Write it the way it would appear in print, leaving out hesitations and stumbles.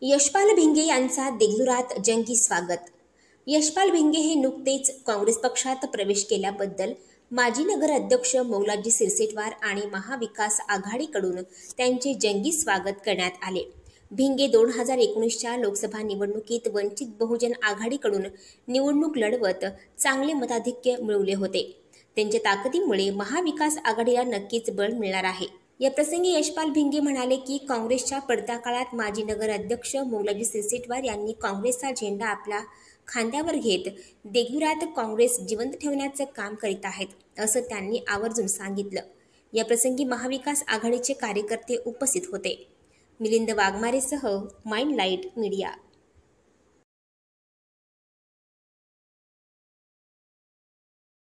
यशपाल भिंगे यांचा देगलुरात जंगी स्वागत. यशपाल भिंगे हे नुकतेच काँग्रेस पक्षात प्रवेश केल्याबद्दल माजी नगर अध्यक्ष मौलाजी सिरसेटवार आणि महाविकास आघाडीकडून त्यांचे जंगी स्वागत करण्यात आले. भिंगे 2019च्या लोकसभा निवडणुकीत वंचित बहुजन आघाडीकडून निवडणूक लढवत चांगले मताधिक्य मिळवले होते. त्यांच्या ताकदीमुळे महाविकास आघाडीला नक्कीच बळ मिळणार आहे. या प्रसंगी यशपाल भिंगे म्हणाले की काँग्रेसच्या पडत्या काळात माजी नगर अध्यक्ष मौलाजी सिरसेटवार यांनी काँग्रेसचा झेंडा आपल्या खांद्यावर घेत देगलुरात काँग्रेस जिवंत ठेवण्याचं काम करीत आहेत, असं त्यांनी आवर्जून सांगितलं. या प्रसंगी महाविकास आघाडीचे कार्यकर्ते उपस्थित होते. मिलिंद वाघमारेसह माइंडलाइट मीडिया.